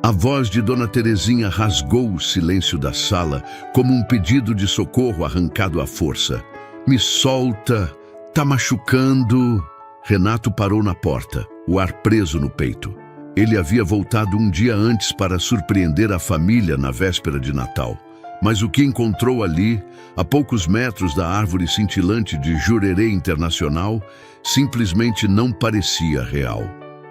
A voz de Dona Terezinha rasgou o silêncio da sala como um pedido de socorro arrancado à força. Me solta, tá machucando. Renato parou na porta, o ar preso no peito. Ele havia voltado um dia antes para surpreender a família na véspera de Natal. Mas o que encontrou ali, a poucos metros da árvore cintilante de Jurerê Internacional, simplesmente não parecia real.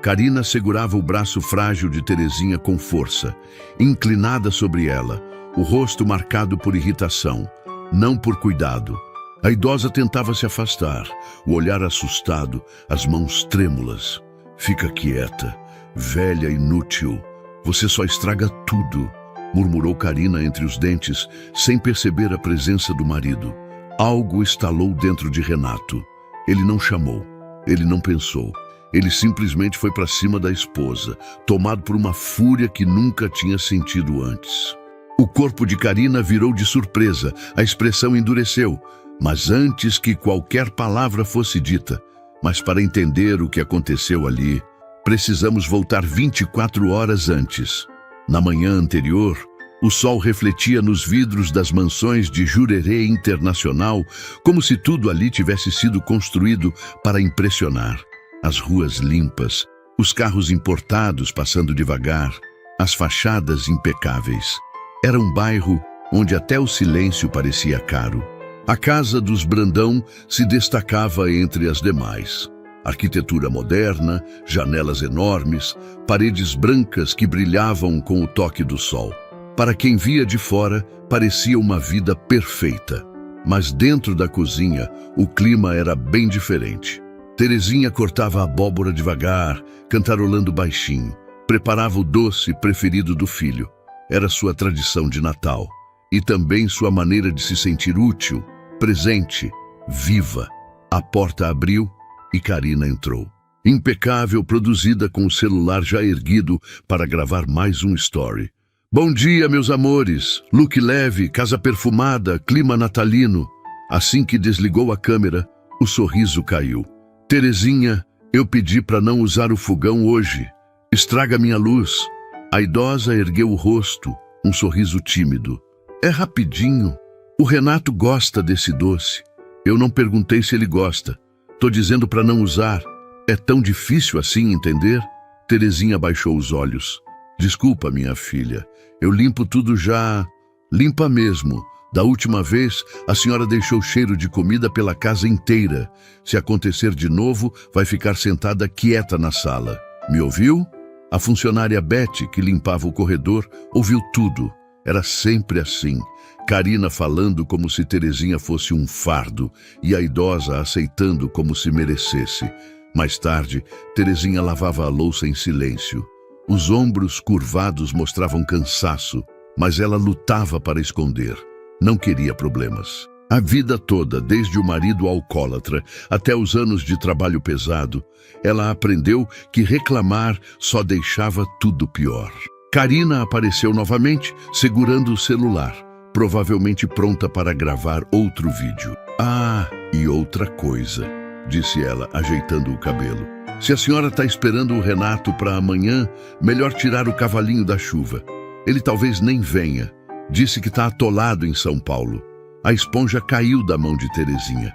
Carina segurava o braço frágil de Terezinha com força, inclinada sobre ela, o rosto marcado por irritação, não por cuidado. A idosa tentava se afastar, o olhar assustado, as mãos trêmulas. Fica quieta, velha inútil, você só estraga tudo, murmurou Carina entre os dentes, sem perceber a presença do marido. Algo estalou dentro de Renato. Ele não chamou, ele não pensou. Ele simplesmente foi para cima da esposa, tomado por uma fúria que nunca tinha sentido antes. O corpo de Carina virou de surpresa, a expressão endureceu, mas antes que qualquer palavra fosse dita. Mas para entender o que aconteceu ali, precisamos voltar 24 horas antes. Na manhã anterior, o sol refletia nos vidros das mansões de Jurerê Internacional, como se tudo ali tivesse sido construído para impressionar. As ruas limpas, os carros importados passando devagar, as fachadas impecáveis. Era um bairro onde até o silêncio parecia caro. A casa dos Brandão se destacava entre as demais. Arquitetura moderna, janelas enormes, paredes brancas que brilhavam com o toque do sol. Para quem via de fora, parecia uma vida perfeita. Mas dentro da cozinha, o clima era bem diferente. Terezinha cortava a abóbora devagar, cantarolando baixinho. Preparava o doce preferido do filho. Era sua tradição de Natal. E também sua maneira de se sentir útil, presente, viva. A porta abriu e Carina entrou. Impecável, produzida com o celular já erguido para gravar mais um story. Bom dia, meus amores. Look leve, casa perfumada, clima natalino. Assim que desligou a câmera, o sorriso caiu. Terezinha, eu pedi para não usar o fogão hoje. Estraga minha luz. A idosa ergueu o rosto, um sorriso tímido. É rapidinho. O Renato gosta desse doce. Eu não perguntei se ele gosta. Tô dizendo para não usar. É tão difícil assim entender? Terezinha baixou os olhos. Desculpa, minha filha. Eu limpo tudo já. Limpa mesmo. Da última vez, a senhora deixou cheiro de comida pela casa inteira. Se acontecer de novo, vai ficar sentada quieta na sala. Me ouviu? A funcionária Betty, que limpava o corredor, ouviu tudo. Era sempre assim. Carina falando como se Terezinha fosse um fardo e a idosa aceitando como se merecesse. Mais tarde, Terezinha lavava a louça em silêncio. Os ombros curvados mostravam cansaço, mas ela lutava para esconder. Não queria problemas. A vida toda, desde o marido alcoólatra até os anos de trabalho pesado, ela aprendeu que reclamar só deixava tudo pior. Carina apareceu novamente, segurando o celular, provavelmente pronta para gravar outro vídeo. Ah, e outra coisa, disse ela, ajeitando o cabelo. Se a senhora está esperando o Renato para amanhã, melhor tirar o cavalinho da chuva. Ele talvez nem venha. Disse que está atolado em São Paulo. A esponja caiu da mão de Terezinha.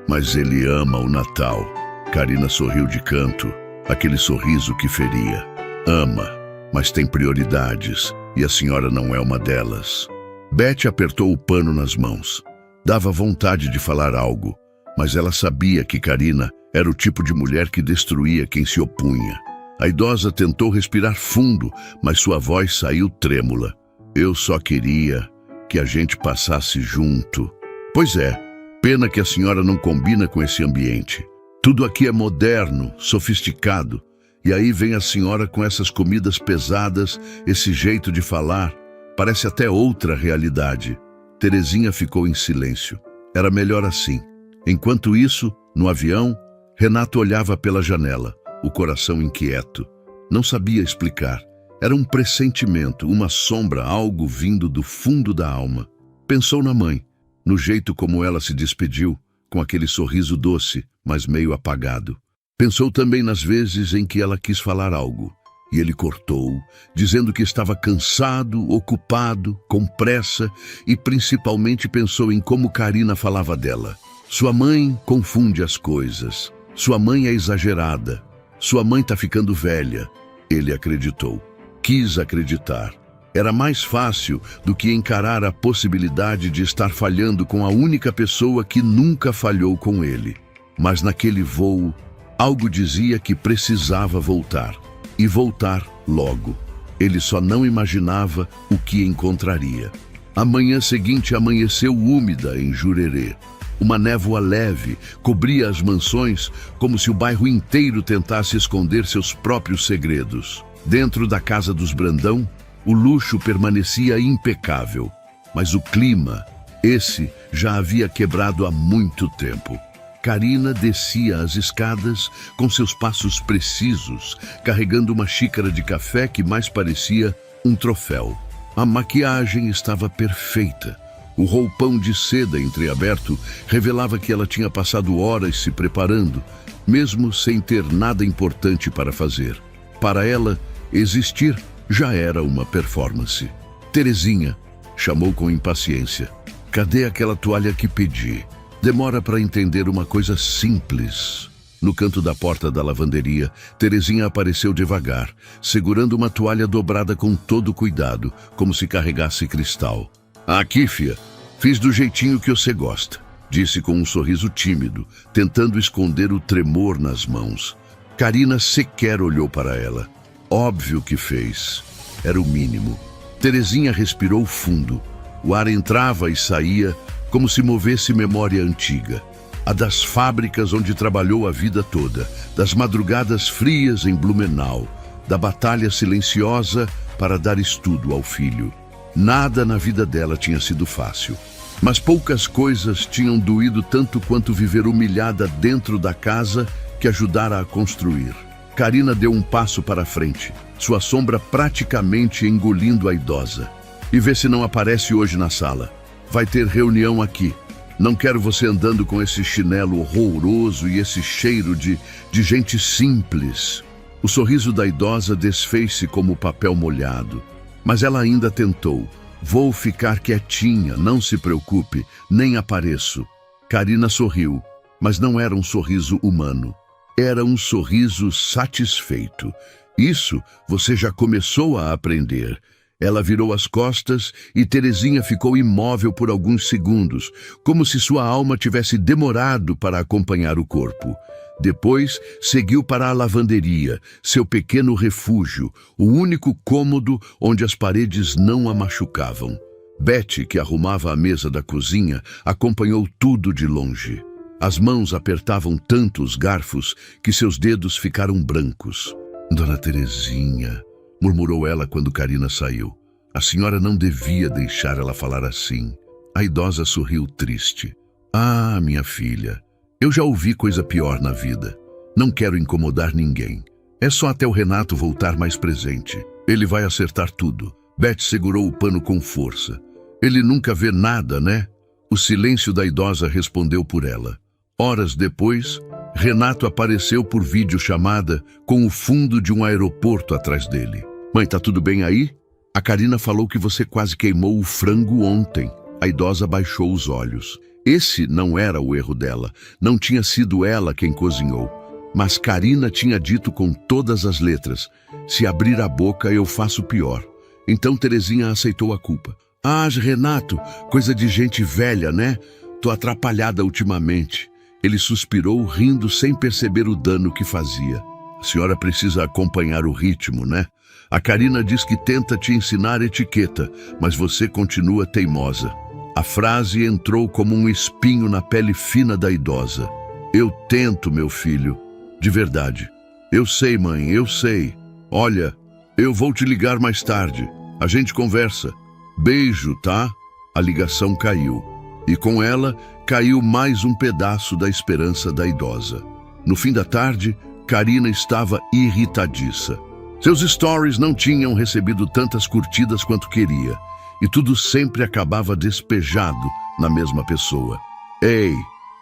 Mas ele ama o Natal. Carina sorriu de canto, aquele sorriso que feria. Ama, mas tem prioridades, e a senhora não é uma delas. Betty apertou o pano nas mãos. Dava vontade de falar algo, mas ela sabia que Carina era o tipo de mulher que destruía quem se opunha. A idosa tentou respirar fundo, mas sua voz saiu trêmula. Eu só queria que a gente passasse junto. Pois é, pena que a senhora não combina com esse ambiente. Tudo aqui é moderno, sofisticado. E aí vem a senhora com essas comidas pesadas, esse jeito de falar. Parece até outra realidade. Terezinha ficou em silêncio. Era melhor assim. Enquanto isso, no avião, Renato olhava pela janela, o coração inquieto. Não sabia explicar. Era um pressentimento, uma sombra, algo vindo do fundo da alma. Pensou na mãe, no jeito como ela se despediu, com aquele sorriso doce, mas meio apagado. Pensou também nas vezes em que ela quis falar algo, E ele cortou, dizendo que estava cansado, ocupado, com pressa e principalmente pensou em como Karina falava dela. Sua mãe confunde as coisas. Sua mãe é exagerada. Sua mãe está ficando velha. Ele acreditou. Quis acreditar. Era mais fácil do que encarar a possibilidade de estar falhando com a única pessoa que nunca falhou com ele. Mas naquele voo, algo dizia que precisava voltar. E voltar logo. Ele só não imaginava o que encontraria. A manhã seguinte amanheceu úmida em Jurerê. Uma névoa leve cobria as mansões como se o bairro inteiro tentasse esconder seus próprios segredos. Dentro da casa dos Brandão, o luxo permanecia impecável. Mas o clima, esse já havia quebrado há muito tempo. Karina descia as escadas com seus passos precisos, carregando uma xícara de café que mais parecia um troféu. A maquiagem estava perfeita. O roupão de seda entreaberto revelava que ela tinha passado horas se preparando, mesmo sem ter nada importante para fazer. Para ela, existir já era uma performance. Terezinha, chamou com impaciência. Cadê aquela toalha que pedi? Demora para entender uma coisa simples. No canto da porta da lavanderia, Terezinha apareceu devagar, segurando uma toalha dobrada com todo cuidado, como se carregasse cristal. Aqui, fia, fiz do jeitinho que você gosta, disse com um sorriso tímido, tentando esconder o tremor nas mãos. Karina sequer olhou para ela. Óbvio que fez. Era o mínimo. Terezinha respirou fundo. O ar entrava e saía, como se movesse memória antiga. A das fábricas onde trabalhou a vida toda, das madrugadas frias em Blumenau, da batalha silenciosa para dar estudo ao filho. Nada na vida dela tinha sido fácil. Mas poucas coisas tinham doído tanto quanto viver humilhada dentro da casa que ajudara a construir. Karina deu um passo para a frente, sua sombra praticamente engolindo a idosa. E vê se não aparece hoje na sala. Vai ter reunião aqui. Não quero você andando com esse chinelo horroroso e esse cheiro de gente simples. O sorriso da idosa desfez-se como papel molhado. Mas ela ainda tentou. Vou ficar quietinha, não se preocupe, nem apareço. Karina sorriu, mas não era um sorriso humano. Era um sorriso satisfeito. Isso você já começou a aprender. Ela virou as costas e Terezinha ficou imóvel por alguns segundos, como se sua alma tivesse demorado para acompanhar o corpo. Depois, seguiu para a lavanderia, seu pequeno refúgio, o único cômodo onde as paredes não a machucavam. Betty, que arrumava a mesa da cozinha, acompanhou tudo de longe. As mãos apertavam tanto os garfos que seus dedos ficaram brancos. Dona Terezinha, murmurou ela quando Karina saiu. A senhora não devia deixar ela falar assim. A idosa sorriu triste. Ah, minha filha, eu já ouvi coisa pior na vida. Não quero incomodar ninguém. É só até o Renato voltar mais presente. Ele vai acertar tudo. Beth segurou o pano com força. Ele nunca vê nada, né? O silêncio da idosa respondeu por ela. Horas depois, Renato apareceu por videochamada com o fundo de um aeroporto atrás dele. Mãe, tá tudo bem aí? A Karina falou que você quase queimou o frango ontem. A idosa baixou os olhos. Esse não era o erro dela. Não tinha sido ela quem cozinhou. Mas Karina tinha dito com todas as letras: se abrir a boca, eu faço pior. Então Terezinha aceitou a culpa. Ah, Renato, coisa de gente velha, né? Tô atrapalhada ultimamente. Ele suspirou, rindo sem perceber o dano que fazia. A senhora precisa acompanhar o ritmo, né? A Karina diz que tenta te ensinar etiqueta, mas você continua teimosa. A frase entrou como um espinho na pele fina da idosa. Eu tento, meu filho. De verdade. Eu sei, mãe, eu sei. Olha, eu vou te ligar mais tarde. A gente conversa. Beijo, tá? A ligação caiu. E com ela, caiu mais um pedaço da esperança da idosa. No fim da tarde, Karina estava irritadiça. Seus stories não tinham recebido tantas curtidas quanto queria, e tudo sempre acabava despejado na mesma pessoa. Ei,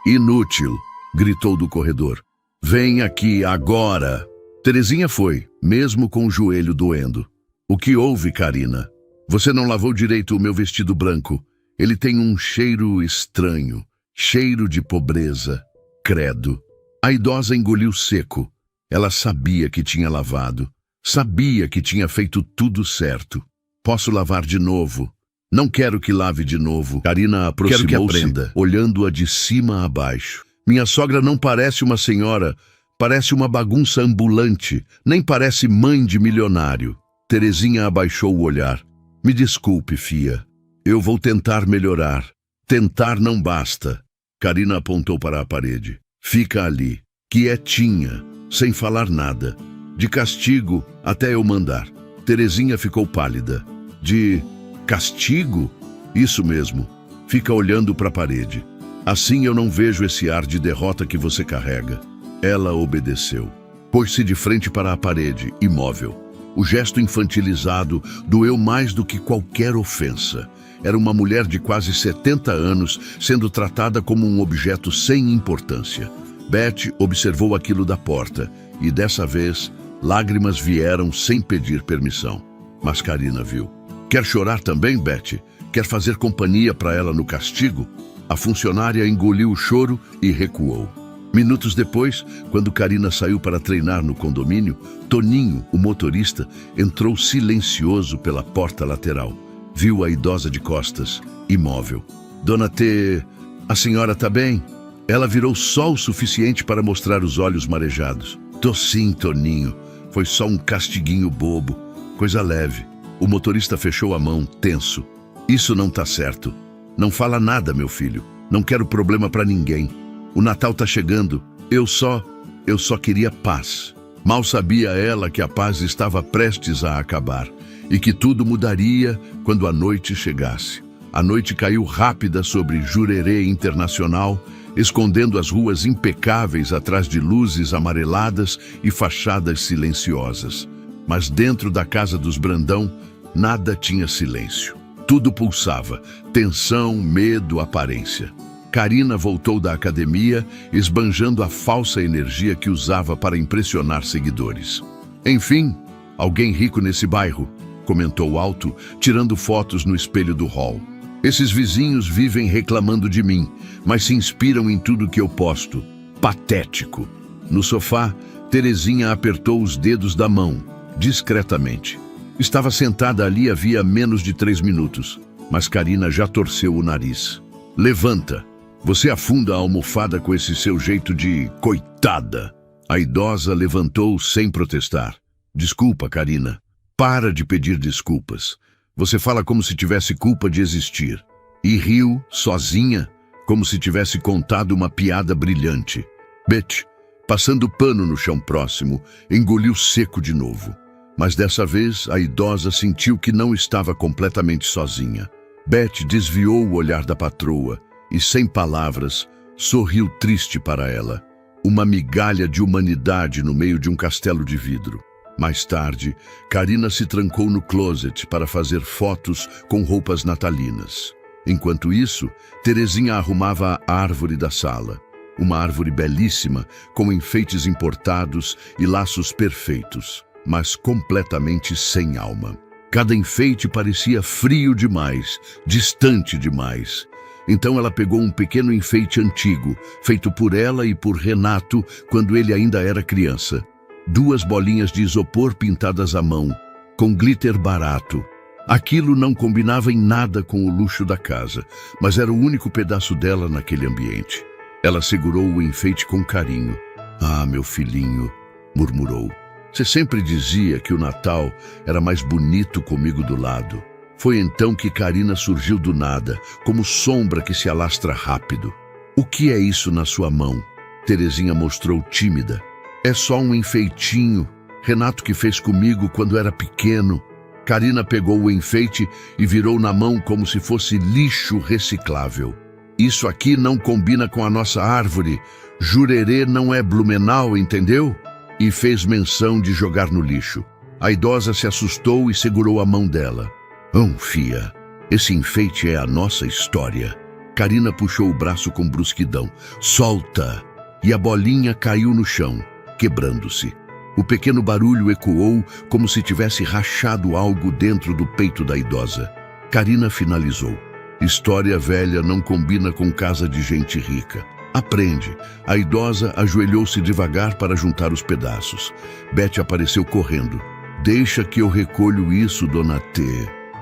inútil, gritou do corredor. Vem aqui agora. Terezinha foi, mesmo com o joelho doendo. O que houve, Karina? Você não lavou direito o meu vestido branco. Ele tem um cheiro estranho, cheiro de pobreza. Credo. A idosa engoliu seco. Ela sabia que tinha lavado. Sabia que tinha feito tudo certo. Posso lavar de novo? Não quero que lave de novo. Karina aproximou-se, olhando-a de cima a baixo. Minha sogra não parece uma senhora, parece uma bagunça ambulante, nem parece mãe de milionário. Terezinha abaixou o olhar. Me desculpe, fia. Eu vou tentar melhorar. Tentar não basta. Karina apontou para a parede. Fica ali, quietinha, sem falar nada. De castigo até eu mandar. Terezinha ficou pálida. De castigo? Isso mesmo. Fica olhando para a parede. Assim eu não vejo esse ar de derrota que você carrega. Ela obedeceu. Pôs-se de frente para a parede, imóvel. O gesto infantilizado doeu mais do que qualquer ofensa. Era uma mulher de quase 70 anos sendo tratada como um objeto sem importância. Beth observou aquilo da porta e, dessa vez, lágrimas vieram sem pedir permissão. Mas Karina viu. Quer chorar também, Beth? Quer fazer companhia para ela no castigo? A funcionária engoliu o choro e recuou. Minutos depois, quando Karina saiu para treinar no condomínio, Toninho, o motorista, entrou silencioso pela porta lateral. Viu a idosa de costas, imóvel. Dona T, a senhora tá bem? Ela virou só o suficiente para mostrar os olhos marejados. Tô sim, Toninho. Foi só um castiguinho bobo. Coisa leve. O motorista fechou a mão, tenso. Isso não tá certo. Não fala nada, meu filho. Não quero problema para ninguém. O Natal tá chegando. Eu só queria paz. Mal sabia ela que a paz estava prestes a acabar e que tudo mudaria quando a noite chegasse. A noite caiu rápida sobre Jurerê Internacional, escondendo as ruas impecáveis atrás de luzes amareladas e fachadas silenciosas. Mas dentro da casa dos Brandão, nada tinha silêncio. Tudo pulsava, tensão, medo, aparência. Karina voltou da academia, esbanjando a falsa energia que usava para impressionar seguidores. Enfim, alguém rico nesse bairro, comentou alto, tirando fotos no espelho do hall. Esses vizinhos vivem reclamando de mim, mas se inspiram em tudo que eu posto. Patético. No sofá, Terezinha apertou os dedos da mão, discretamente. Estava sentada ali havia menos de 3 minutos, mas Karina já torceu o nariz. Levanta. Você afunda a almofada com esse seu jeito de coitada. A idosa levantou sem protestar. Desculpa, Karina. Para de pedir desculpas. Você fala como se tivesse culpa de existir. E riu, sozinha, como se tivesse contado uma piada brilhante. Beth, passando pano no chão próximo, engoliu seco de novo. Mas dessa vez, a idosa sentiu que não estava completamente sozinha. Beth desviou o olhar da patroa e, sem palavras, sorriu triste para ela. Uma migalha de humanidade no meio de um castelo de vidro. Mais tarde, Karina se trancou no closet para fazer fotos com roupas natalinas. Enquanto isso, Terezinha arrumava a árvore da sala. Uma árvore belíssima, com enfeites importados e laços perfeitos, mas completamente sem alma. Cada enfeite parecia frio demais, distante demais. Então ela pegou um pequeno enfeite antigo, feito por ela e por Renato quando ele ainda era criança. 2 bolinhas de isopor pintadas à mão, com glitter barato. Aquilo não combinava em nada com o luxo da casa, mas era o único pedaço dela naquele ambiente. Ela segurou o enfeite com carinho. Ah, meu filhinho, murmurou. Você sempre dizia que o Natal era mais bonito comigo do lado. Foi então que Karina surgiu do nada, como sombra que se alastra rápido. O que é isso na sua mão? Terezinha mostrou tímida. É só um enfeitinho. Renato que fez comigo quando era pequeno. Karina pegou o enfeite e virou na mão como se fosse lixo reciclável. Isso aqui não combina com a nossa árvore. Jurerê não é Blumenau, entendeu? E fez menção de jogar no lixo. A idosa se assustou e segurou a mão dela. Fia, esse enfeite é a nossa história. Karina puxou o braço com brusquidão. Solta! E a bolinha caiu no chão, quebrando-se. O pequeno barulho ecoou como se tivesse rachado algo dentro do peito da idosa. Carina finalizou. História velha não combina com casa de gente rica. Aprende. A idosa ajoelhou-se devagar para juntar os pedaços. Beth apareceu correndo. Deixa que eu recolho isso, dona T.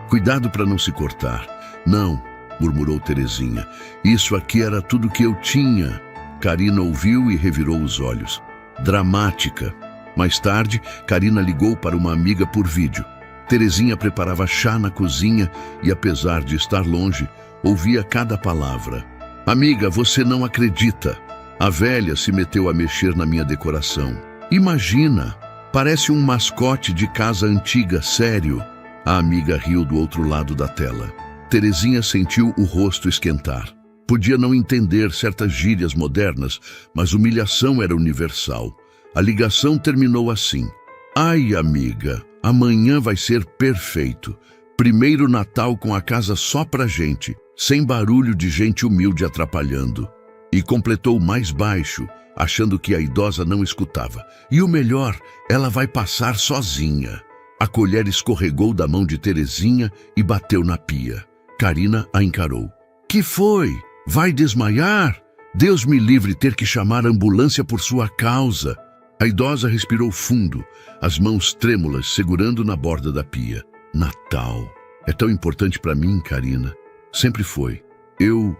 Cuidado para não se cortar. Não, murmurou Terezinha. Isso aqui era tudo que eu tinha. Carina ouviu e revirou os olhos. Dramática. Mais tarde, Carina ligou para uma amiga por vídeo. Terezinha preparava chá na cozinha e, apesar de estar longe, ouvia cada palavra. Amiga, você não acredita. A velha se meteu a mexer na minha decoração. Imagina, parece um mascote de casa antiga, sério. A amiga riu do outro lado da tela. Terezinha sentiu o rosto esquentar. Podia não entender certas gírias modernas, mas humilhação era universal. A ligação terminou assim. Ai, amiga, amanhã vai ser perfeito. Primeiro Natal com a casa só pra gente, sem barulho de gente humilde atrapalhando. E completou mais baixo, achando que a idosa não escutava. E o melhor, ela vai passar sozinha. A colher escorregou da mão de Terezinha e bateu na pia. Carina a encarou. Que foi? Vai desmaiar? Deus me livre ter que chamar a ambulância por sua causa. A idosa respirou fundo, as mãos trêmulas segurando na borda da pia. Natal. É tão importante para mim, Carina. Sempre foi. Eu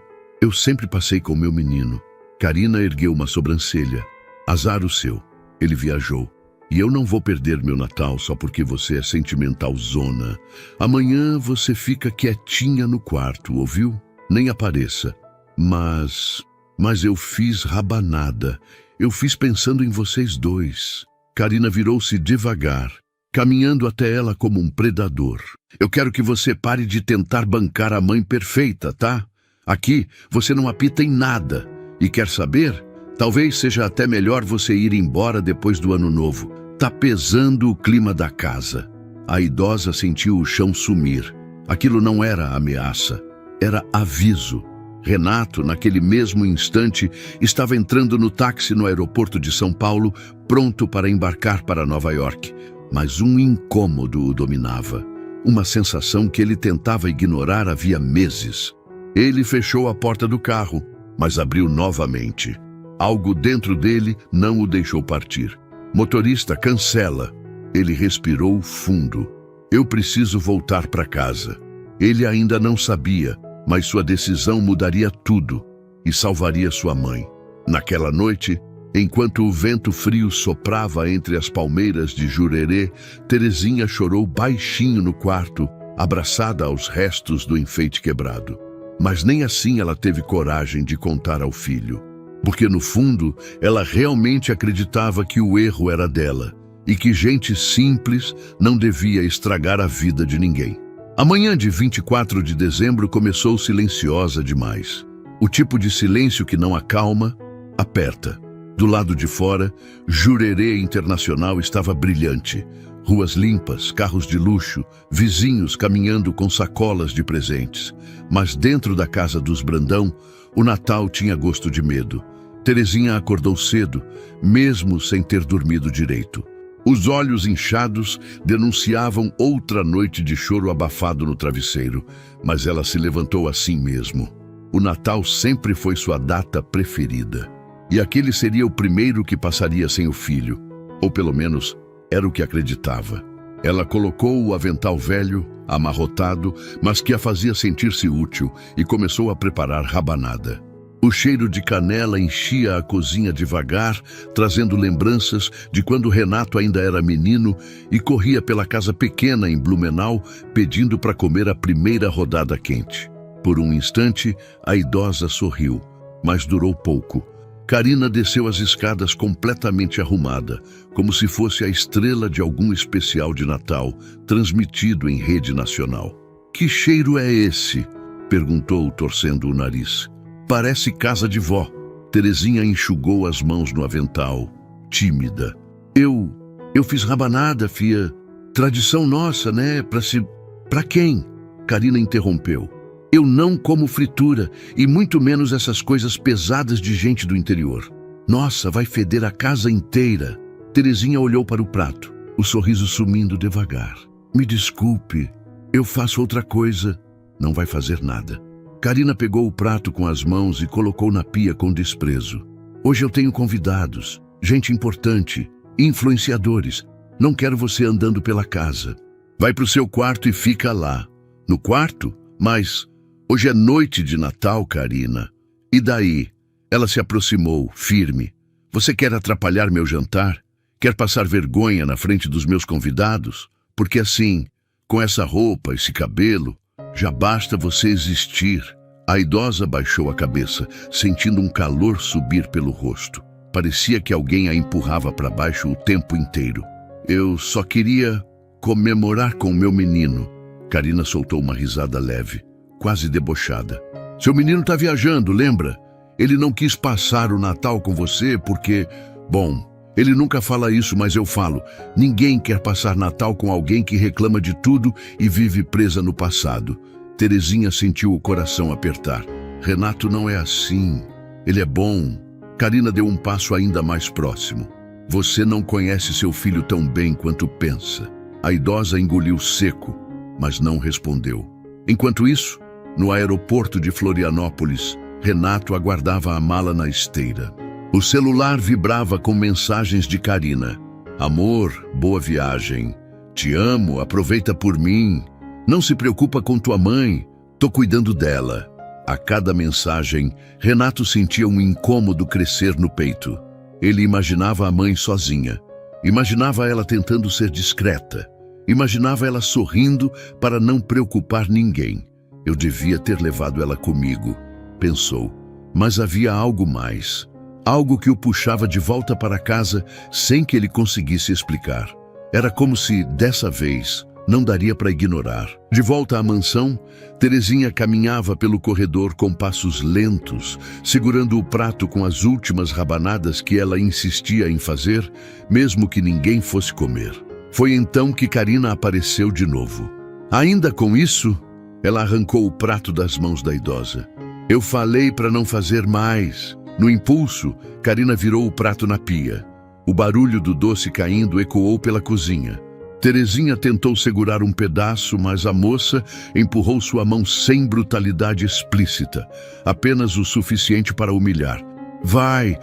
sempre passei com meu menino. Carina ergueu uma sobrancelha. Azar o seu. Ele viajou. E eu não vou perder meu Natal só porque você é sentimentalzona. Amanhã você fica quietinha no quarto, ouviu? Nem apareça. Mas eu fiz rabanada. Eu fiz pensando em vocês dois. Carina virou-se devagar, caminhando até ela como um predador. Eu quero que você pare de tentar bancar a mãe perfeita, tá? Aqui você não apita em nada. E quer saber? Talvez seja até melhor você ir embora depois do ano novo. Tá pesando o clima da casa. A idosa sentiu o chão sumir. Aquilo não era ameaça, era aviso. Renato, naquele mesmo instante, estava entrando no táxi no aeroporto de São Paulo, pronto para embarcar para Nova York. Mas um incômodo o dominava. Uma sensação que ele tentava ignorar havia meses. Ele fechou a porta do carro, mas abriu novamente. Algo dentro dele não o deixou partir. Motorista, cancela. Ele respirou fundo. Eu preciso voltar para casa. Ele ainda não sabia, mas sua decisão mudaria tudo e salvaria sua mãe. Naquela noite, enquanto o vento frio soprava entre as palmeiras de Jurerê, Terezinha chorou baixinho no quarto, abraçada aos restos do enfeite quebrado. Mas nem assim ela teve coragem de contar ao filho, porque no fundo ela realmente acreditava que o erro era dela e que gente simples não devia estragar a vida de ninguém. A manhã de 24 de dezembro começou silenciosa demais. O tipo de silêncio que não acalma, aperta. Do lado de fora, Jurerê Internacional estava brilhante. Ruas limpas, carros de luxo, vizinhos caminhando com sacolas de presentes. Mas dentro da casa dos Brandão, o Natal tinha gosto de medo. Terezinha acordou cedo, mesmo sem ter dormido direito. Os olhos inchados denunciavam outra noite de choro abafado no travesseiro, mas ela se levantou assim mesmo. O Natal sempre foi sua data preferida. E aquele seria o primeiro que passaria sem o filho, ou pelo menos era o que acreditava. Ela colocou o avental velho, amarrotado, mas que a fazia sentir-se útil, e começou a preparar rabanada. O cheiro de canela enchia a cozinha devagar, trazendo lembranças de quando Renato ainda era menino e corria pela casa pequena em Blumenau, pedindo para comer a primeira rodada quente. Por um instante, a idosa sorriu, mas durou pouco. Carina desceu as escadas completamente arrumada, como se fosse a estrela de algum especial de Natal, transmitido em rede nacional. Que cheiro é esse? Perguntou, torcendo o nariz. Parece casa de vó. Terezinha enxugou as mãos no avental, tímida. Eu fiz rabanada, fia. Tradição nossa, né? Pra quem? Carina interrompeu. Eu não como fritura, e muito menos essas coisas pesadas de gente do interior. Nossa, vai feder a casa inteira. Terezinha olhou para o prato, o sorriso sumindo devagar. Me desculpe, eu faço outra coisa. Não vai fazer nada. Karina pegou o prato com as mãos e colocou na pia com desprezo. Hoje eu tenho convidados, gente importante, influenciadores. Não quero você andando pela casa. Vai para o seu quarto e fica lá. No quarto? Mas hoje é noite de Natal, Karina. E daí? Ela se aproximou, firme. Você quer atrapalhar meu jantar? Quer passar vergonha na frente dos meus convidados? Porque assim, com essa roupa, esse cabelo, já basta você existir. A idosa baixou a cabeça, sentindo um calor subir pelo rosto. Parecia que alguém a empurrava para baixo o tempo inteiro. Eu só queria comemorar com o meu menino. Karina soltou uma risada leve, quase debochada. Seu menino está viajando, lembra? Ele não quis passar o Natal com você porque... Bom, ele nunca fala isso, mas eu falo. Ninguém quer passar Natal com alguém que reclama de tudo e vive presa no passado. Terezinha sentiu o coração apertar. Renato não é assim. Ele é bom. Karina deu um passo ainda mais próximo. Você não conhece seu filho tão bem quanto pensa. A idosa engoliu seco, mas não respondeu. Enquanto isso, no aeroporto de Florianópolis, Renato aguardava a mala na esteira. O celular vibrava com mensagens de Karina. Amor, boa viagem. Te amo, aproveita por mim. Não se preocupa com tua mãe, tô cuidando dela. A cada mensagem, Renato sentia um incômodo crescer no peito. Ele imaginava a mãe sozinha. Imaginava ela tentando ser discreta. Imaginava ela sorrindo para não preocupar ninguém. Eu devia ter levado ela comigo, pensou. Mas havia algo mais. Algo que o puxava de volta para casa sem que ele conseguisse explicar. Era como se, dessa vez, não daria para ignorar. De volta à mansão, Terezinha caminhava pelo corredor com passos lentos, segurando o prato com as últimas rabanadas que ela insistia em fazer, mesmo que ninguém fosse comer. Foi então que Karina apareceu de novo. Ainda com isso, ela arrancou o prato das mãos da idosa. Eu falei para não fazer mais. No impulso, Karina virou o prato na pia. O barulho do doce caindo ecoou pela cozinha. Terezinha tentou segurar um pedaço, mas a moça empurrou sua mão sem brutalidade explícita, apenas o suficiente para humilhar. Vai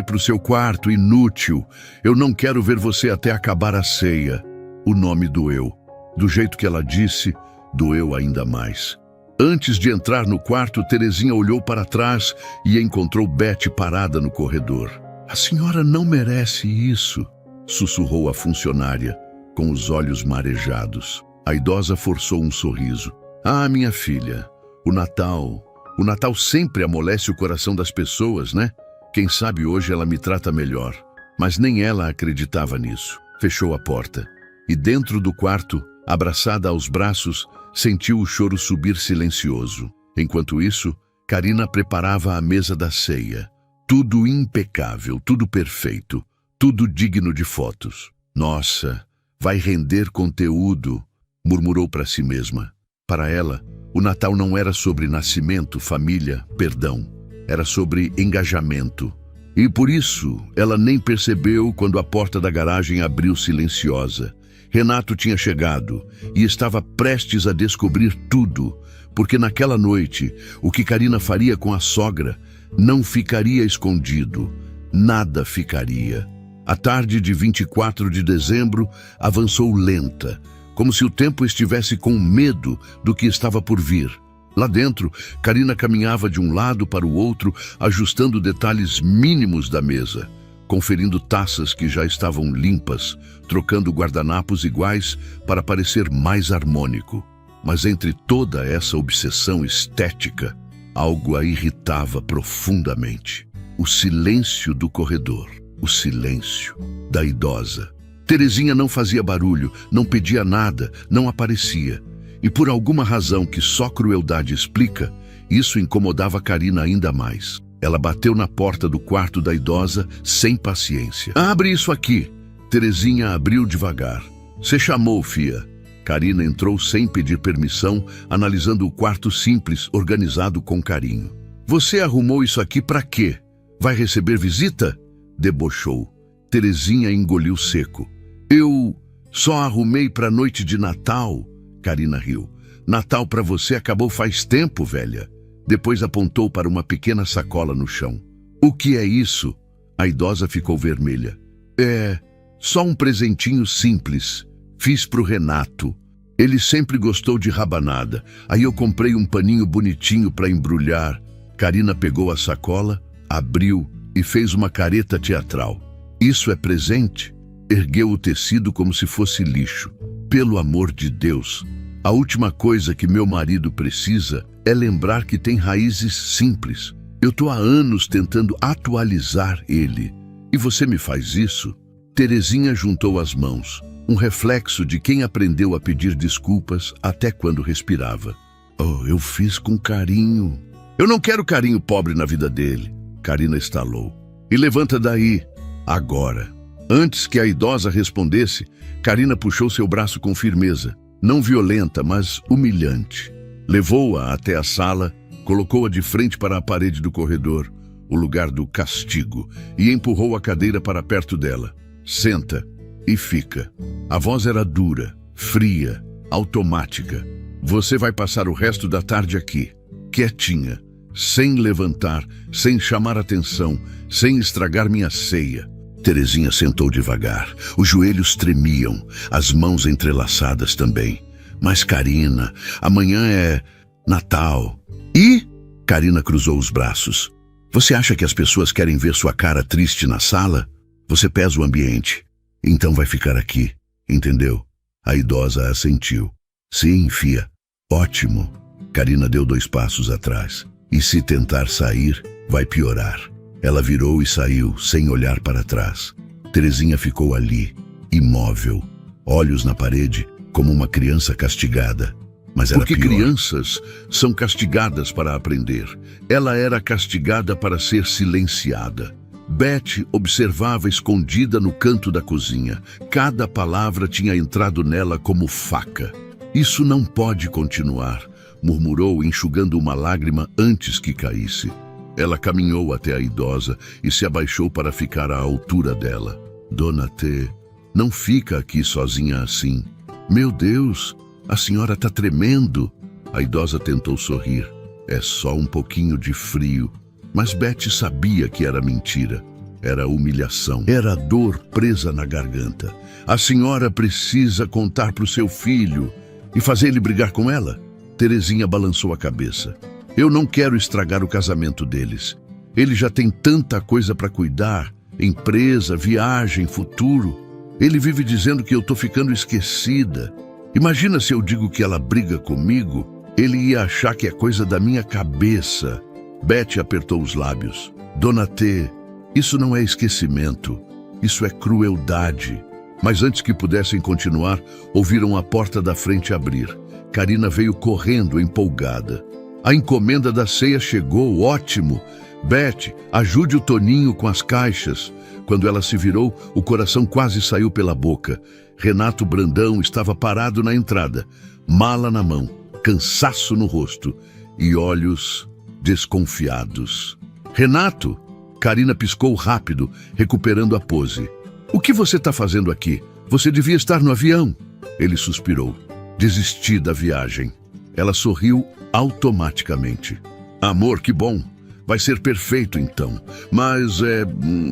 para o seu quarto, inútil. Eu não quero ver você até acabar a ceia. O nome doeu. Do jeito que ela disse, doeu ainda mais. Antes de entrar no quarto, Terezinha olhou para trás e encontrou Beth parada no corredor. A senhora não merece isso, sussurrou a funcionária, com os olhos marejados. A idosa forçou um sorriso. Ah, minha filha, o Natal sempre amolece o coração das pessoas, né? Quem sabe hoje ela me trata melhor. Mas nem ela acreditava nisso. Fechou a porta. E dentro do quarto, abraçada aos braços, sentiu o choro subir silencioso. Enquanto isso, Karina preparava a mesa da ceia. Tudo impecável, tudo perfeito, tudo digno de fotos. Nossa, vai render conteúdo, murmurou para si mesma. Para ela, o Natal não era sobre nascimento, família, perdão. Era sobre engajamento. E por isso, ela nem percebeu quando a porta da garagem abriu silenciosa. Renato tinha chegado e estava prestes a descobrir tudo, porque naquela noite, o que Karina faria com a sogra não ficaria escondido. Nada ficaria. A tarde de 24 de dezembro avançou lenta, como se o tempo estivesse com medo do que estava por vir. Lá dentro, Karina caminhava de um lado para o outro, ajustando detalhes mínimos da mesa, conferindo taças que já estavam limpas, trocando guardanapos iguais para parecer mais harmônico. Mas entre toda essa obsessão estética, algo a irritava profundamente. O silêncio do corredor, o silêncio da idosa. Terezinha não fazia barulho, não pedia nada, não aparecia. E por alguma razão que só crueldade explica, isso incomodava Karina ainda mais. Ela bateu na porta do quarto da idosa sem paciência. Abre isso aqui. Terezinha abriu devagar. Você chamou, fia. Karina entrou sem pedir permissão, analisando o quarto simples, organizado com carinho. Você arrumou isso aqui para quê? Vai receber visita? Debochou. Terezinha engoliu seco. Eu só arrumei para noite de Natal. Karina riu. Natal para você acabou faz tempo, velha. Depois apontou para uma pequena sacola no chão. O que é isso? A idosa ficou vermelha. É só um presentinho simples. Fiz pro Renato. Ele sempre gostou de rabanada. Aí eu comprei um paninho bonitinho para embrulhar. Karina pegou a sacola, abriu e fez uma careta teatral. Isso é presente? Ergueu o tecido como se fosse lixo. Pelo amor de Deus, a última coisa que meu marido precisa é lembrar que tem raízes simples. Eu tô há anos tentando atualizar ele. E você me faz isso? Terezinha juntou as mãos, um reflexo de quem aprendeu a pedir desculpas até quando respirava. Oh, eu fiz com carinho. Eu não quero carinho pobre na vida dele. Karina estalou. E levanta daí, agora. Antes que a idosa respondesse, Karina puxou seu braço com firmeza, não violenta, mas humilhante. Levou-a até a sala, colocou-a de frente para a parede do corredor, o lugar do castigo, e empurrou a cadeira para perto dela. Senta e fica. A voz era dura, fria, automática. Você vai passar o resto da tarde aqui, quietinha, sem levantar, sem chamar atenção, sem estragar minha ceia. Terezinha sentou devagar. Os joelhos tremiam, as mãos entrelaçadas também. Mas Karina, amanhã é Natal. E? Karina cruzou os braços. Você acha que as pessoas querem ver sua cara triste na sala? Você pesa o ambiente. Então vai ficar aqui, entendeu? A idosa assentiu. Sim, fia. Ótimo. Karina deu 2 passos atrás. E se tentar sair, vai piorar. Ela virou e saiu, sem olhar para trás. Terezinha ficou ali, imóvel, olhos na parede, como uma criança castigada. Mas era pior. Porque crianças são castigadas para aprender. Ela era castigada para ser silenciada. Beth observava escondida no canto da cozinha. Cada palavra tinha entrado nela como faca. Isso não pode continuar, murmurou, enxugando uma lágrima antes que caísse. Ela caminhou até a idosa e se abaixou para ficar à altura dela. Dona T, não fica aqui sozinha assim. Meu Deus, a senhora está tremendo. A idosa tentou sorrir. É só um pouquinho de frio. Mas Beth sabia que era mentira. Era humilhação. Era dor presa na garganta. A senhora precisa contar para o seu filho e fazer ele brigar com ela? Terezinha balançou a cabeça. Eu não quero estragar o casamento deles. Ele já tem tanta coisa para cuidar. Empresa, viagem, futuro. Ele vive dizendo que eu tô ficando esquecida. Imagina se eu digo que ela briga comigo. Ele ia achar que é coisa da minha cabeça. Beth apertou os lábios. Dona T, isso não é esquecimento. Isso é crueldade. Mas antes que pudessem continuar, ouviram a porta da frente abrir. Karina veio correndo, empolgada. A encomenda da ceia chegou, ótimo. Beth, ajude o Toninho com as caixas. Quando ela se virou, o coração quase saiu pela boca. Renato Brandão estava parado na entrada, mala na mão, cansaço no rosto e olhos desconfiados. Renato! Karina piscou rápido, recuperando a pose. O que você está fazendo aqui? Você devia estar no avião. Ele suspirou. Desisti da viagem. Ela sorriu automaticamente. Amor, que bom. Vai ser perfeito então. Mas,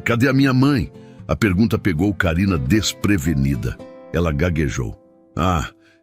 cadê a minha mãe? A pergunta pegou Karina desprevenida. Ela gaguejou.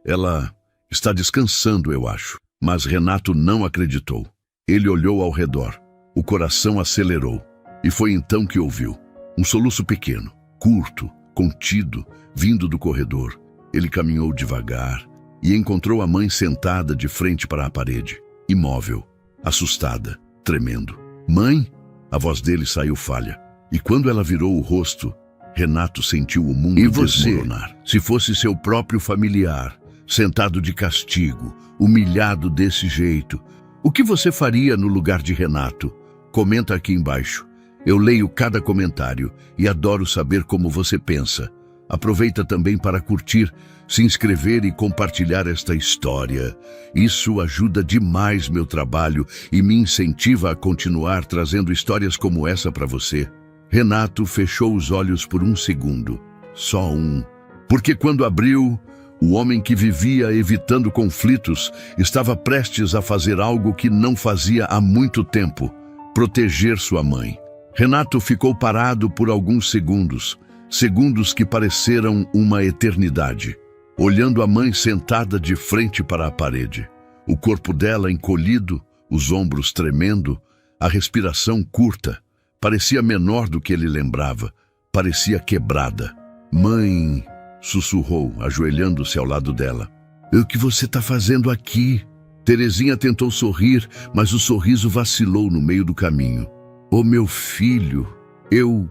Ela está descansando, eu acho. Mas Renato não acreditou. Ele olhou ao redor. O coração acelerou. E foi então que ouviu. Um soluço pequeno, curto, contido, vindo do corredor. Ele caminhou devagar e encontrou a mãe sentada de frente para a parede, imóvel, assustada, tremendo. Mãe? A voz dele saiu falha. E quando ela virou o rosto, Renato sentiu o mundo desmoronar. Se fosse seu próprio familiar, sentado de castigo, humilhado desse jeito, o que você faria no lugar de Renato? Comenta aqui embaixo. Eu leio cada comentário e adoro saber como você pensa. Aproveita também para curtir, se inscrever e compartilhar esta história. Isso ajuda demais meu trabalho e me incentiva a continuar trazendo histórias como essa para você. Renato fechou os olhos por um segundo. Só um. Porque quando abriu, o homem que vivia evitando conflitos estava prestes a fazer algo que não fazia há muito tempo: proteger sua mãe. Renato ficou parado por alguns segundos, segundos que pareceram uma eternidade, olhando a mãe sentada de frente para a parede. O corpo dela encolhido, os ombros tremendo, a respiração curta. Parecia menor do que ele lembrava, parecia quebrada. Mãe, sussurrou, ajoelhando-se ao lado dela. O que você está fazendo aqui? Terezinha tentou sorrir, mas o sorriso vacilou no meio do caminho. Oh, meu filho, eu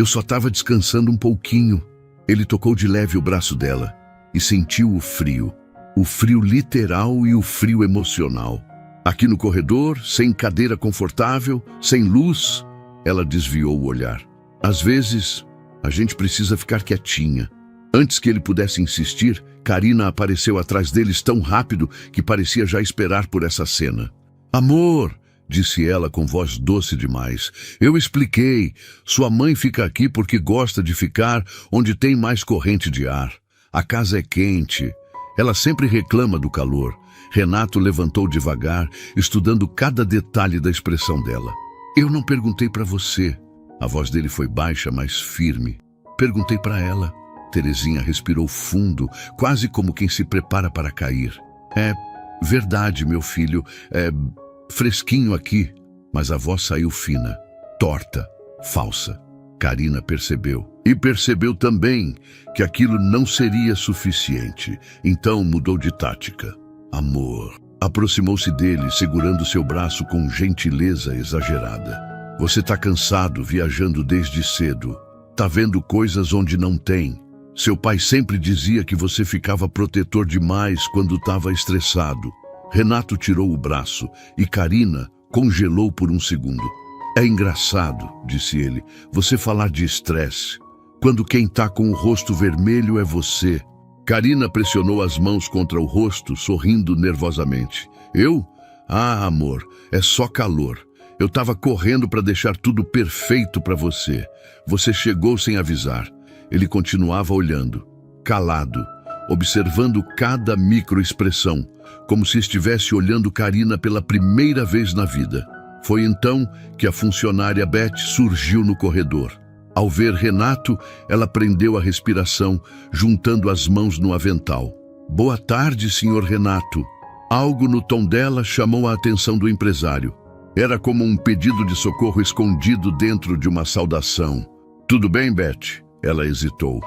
só estava descansando um pouquinho. Ele tocou de leve o braço dela e sentiu o frio literal e o frio emocional. Aqui no corredor, sem cadeira confortável, sem luz, ela desviou o olhar. Às vezes, a gente precisa ficar quietinha. Antes que ele pudesse insistir, Karina apareceu atrás deles tão rápido que parecia já esperar por essa cena. Amor, disse ela com voz doce demais. Eu expliquei. Sua mãe fica aqui porque gosta de ficar onde tem mais corrente de ar. A casa é quente. Ela sempre reclama do calor. Renato levantou devagar, estudando cada detalhe da expressão dela. Eu não perguntei para você. A voz dele foi baixa, mas firme. Perguntei para ela. Terezinha respirou fundo, quase como quem se prepara para cair. É verdade, meu filho. É fresquinho aqui. Mas a voz saiu fina, torta, falsa. Karina percebeu. E percebeu também que aquilo não seria suficiente. Então mudou de tática. Amor. Aproximou-se dele, segurando seu braço com gentileza exagerada. Você está cansado, viajando desde cedo. Tá vendo coisas onde não tem. Seu pai sempre dizia que você ficava protetor demais quando estava estressado. Renato tirou o braço e Karina congelou por um segundo. É engraçado, disse ele, você falar de estresse, quando quem tá com o rosto vermelho é você. Karina pressionou as mãos contra o rosto, sorrindo nervosamente. Eu? Ah, amor, é só calor. Eu estava correndo para deixar tudo perfeito para você. Você chegou sem avisar. Ele continuava olhando, calado, observando cada microexpressão, como se estivesse olhando Karina pela primeira vez na vida. Foi então que a funcionária Beth surgiu no corredor. Ao ver Renato, ela prendeu a respiração, juntando as mãos no avental. Boa tarde, senhor Renato. Algo no tom dela chamou a atenção do empresário. Era como um pedido de socorro escondido dentro de uma saudação. Tudo bem, Beth? Ela hesitou.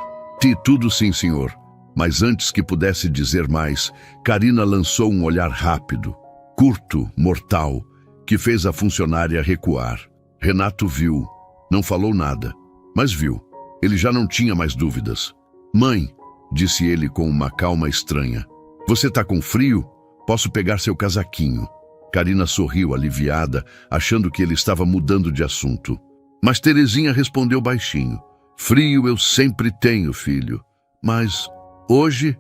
Tudo sim, senhor. Mas antes que pudesse dizer mais, Karina lançou um olhar rápido, curto, mortal, que fez a funcionária recuar. Renato viu. Não falou nada, mas viu. Ele já não tinha mais dúvidas. Mãe, disse ele com uma calma estranha. Você tá com frio? Posso pegar seu casaquinho. Karina sorriu aliviada, achando que ele estava mudando de assunto. Mas Terezinha respondeu baixinho. Frio eu sempre tenho, filho. Mas hoje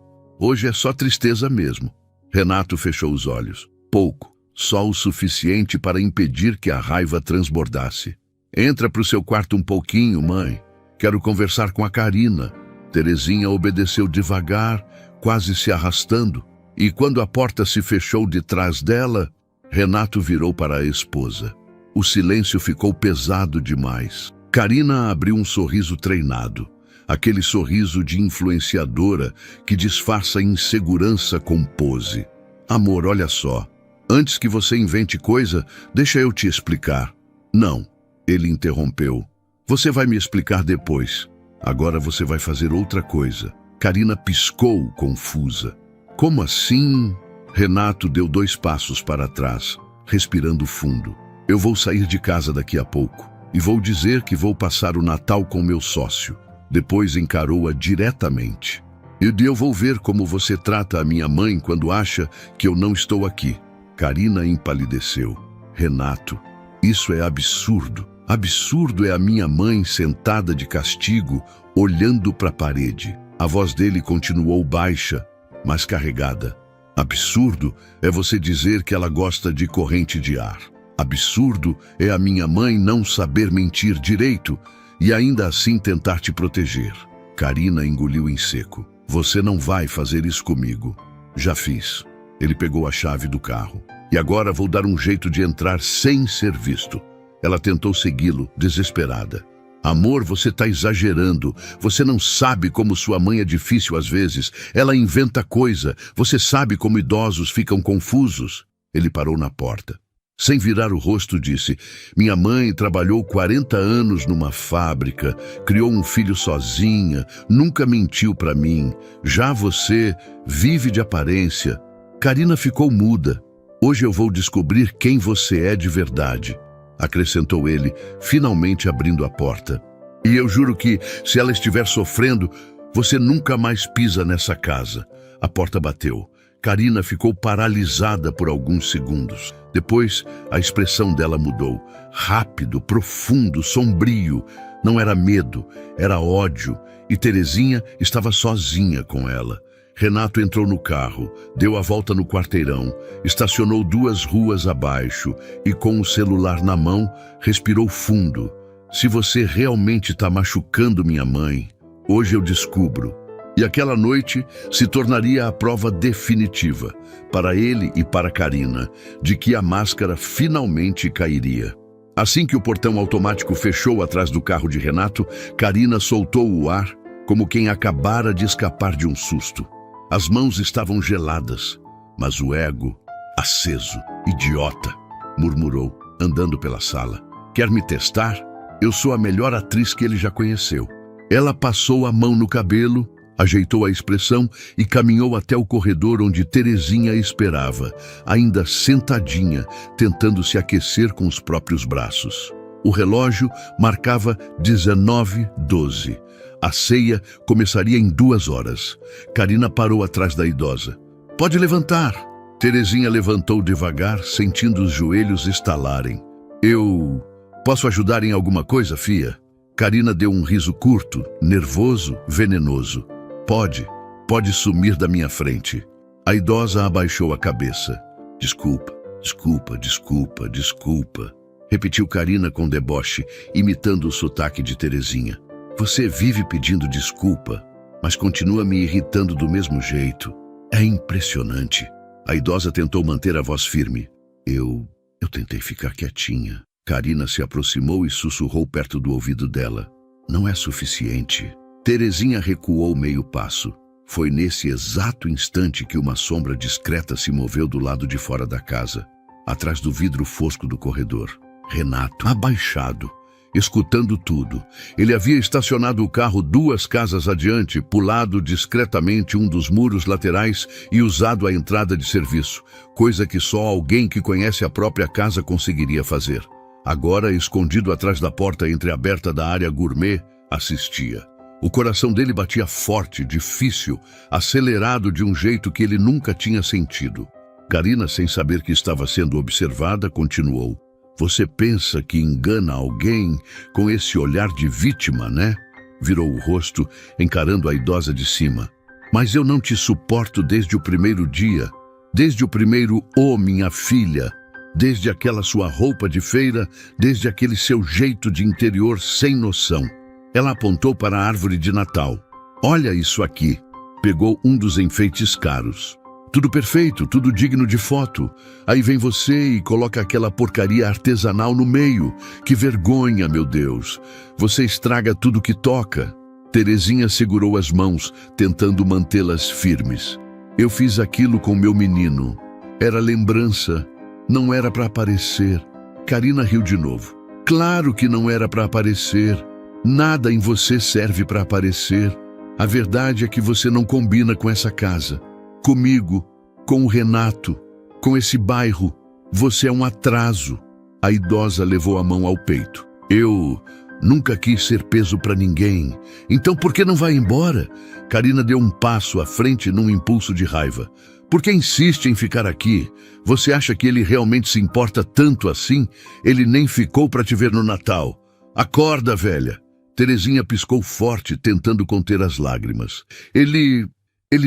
é só tristeza mesmo. Renato fechou os olhos. Pouco, só o suficiente para impedir que a raiva transbordasse. Entra para o seu quarto um pouquinho, mãe. Quero conversar com a Karina. Terezinha obedeceu devagar, quase se arrastando. E quando a porta se fechou de trás dela, Renato virou para a esposa. O silêncio ficou pesado demais. Karina abriu um sorriso treinado, aquele sorriso de influenciadora que disfarça insegurança com pose. Amor, olha só, antes que você invente coisa, deixa eu te explicar. Não, ele interrompeu. Você vai me explicar depois. Agora você vai fazer outra coisa. Karina piscou, confusa. Como assim? Renato deu 2 passos para trás, respirando fundo. Eu vou sair de casa daqui a pouco e vou dizer que vou passar o Natal com meu sócio. Depois encarou-a diretamente. E eu vou ver como você trata a minha mãe quando acha que eu não estou aqui. Karina empalideceu. Renato, isso é absurdo. Absurdo é a minha mãe sentada de castigo, olhando para a parede. A voz dele continuou baixa, mas carregada. Absurdo é você dizer que ela gosta de corrente de ar. Absurdo é a minha mãe não saber mentir direito e ainda assim tentar te proteger. Karina engoliu em seco. Você não vai fazer isso comigo. Já fiz. Ele pegou a chave do carro. E agora vou dar um jeito de entrar sem ser visto. Ela tentou segui-lo, desesperada. Amor, você está exagerando. Você não sabe como sua mãe é difícil às vezes. Ela inventa coisa. Você sabe como idosos ficam confusos. Ele parou na porta. Sem virar o rosto, disse: minha mãe trabalhou 40 anos numa fábrica, criou um filho sozinha, nunca mentiu para mim. Já você vive de aparência. Karina ficou muda. Hoje eu vou descobrir quem você é de verdade, acrescentou ele, finalmente abrindo a porta. E eu juro que, se ela estiver sofrendo, você nunca mais pisa nessa casa. A porta bateu. Karina ficou paralisada por alguns segundos. Depois, a expressão dela mudou. Rápido, profundo, sombrio. Não era medo, era ódio. E Terezinha estava sozinha com ela. Renato entrou no carro, deu a volta no quarteirão, estacionou 2 ruas abaixo e, com o celular na mão, respirou fundo. Se você realmente está machucando minha mãe, hoje eu descubro. E aquela noite se tornaria a prova definitiva, para ele e para Karina, de que a máscara finalmente cairia. Assim que o portão automático fechou atrás do carro de Renato, Karina soltou o ar, como quem acabara de escapar de um susto. As mãos estavam geladas, mas o ego, aceso. Idiota, murmurou, andando pela sala. Quer me testar? Eu sou a melhor atriz que ele já conheceu. Ela passou a mão no cabelo, ajeitou a expressão e caminhou até o corredor onde Terezinha esperava, ainda sentadinha, tentando se aquecer com os próprios braços. O relógio marcava 19h12. A ceia começaria em 2 horas. Karina parou atrás da idosa. Pode levantar. Terezinha levantou devagar, sentindo os joelhos estalarem. Eu posso ajudar em alguma coisa, fia? Karina deu um riso curto, nervoso, venenoso. Pode sumir da minha frente. A idosa abaixou a cabeça. Desculpa, desculpa, desculpa, desculpa, repetiu Karina com deboche, imitando o sotaque de Terezinha. Você vive pedindo desculpa, mas continua me irritando do mesmo jeito. É impressionante. A idosa tentou manter a voz firme. Eu tentei ficar quietinha. Karina se aproximou e sussurrou perto do ouvido dela. Não é suficiente. Terezinha recuou meio passo. Foi nesse exato instante que uma sombra discreta se moveu do lado de fora da casa, atrás do vidro fosco do corredor. Renato, abaixado, escutando tudo. Ele havia estacionado o carro 2 casas adiante, pulado discretamente um dos muros laterais e usado a entrada de serviço, coisa que só alguém que conhece a própria casa conseguiria fazer. Agora, escondido atrás da porta entreaberta da área gourmet, assistia. O coração dele batia forte, difícil, acelerado de um jeito que ele nunca tinha sentido. Karina, sem saber que estava sendo observada, continuou. Você pensa que engana alguém com esse olhar de vítima, né? Virou o rosto, encarando a idosa de cima. Mas eu não te suporto desde o primeiro dia, desde o primeiro minha filha, desde aquela sua roupa de feira, desde aquele seu jeito de interior sem noção. Ela apontou para a árvore de Natal. Olha isso aqui. Pegou um dos enfeites caros. Tudo perfeito, tudo digno de foto. Aí vem você e coloca aquela porcaria artesanal no meio. Que vergonha, meu Deus. Você estraga tudo que toca. Terezinha segurou as mãos, tentando mantê-las firmes. Eu fiz aquilo com meu menino. Era lembrança. Não era para aparecer. Karina riu de novo. Claro que não era para aparecer. Nada em você serve para aparecer. A verdade é que você não combina com essa casa. Comigo, com o Renato, com esse bairro. Você é um atraso. A idosa levou a mão ao peito. Eu nunca quis ser peso para ninguém. Então por que não vai embora? Karina deu um passo à frente num impulso de raiva. Por que insiste em ficar aqui? Você acha que ele realmente se importa tanto assim? Ele nem ficou para te ver no Natal. Acorda, velha. Terezinha piscou forte, tentando conter as lágrimas. Ele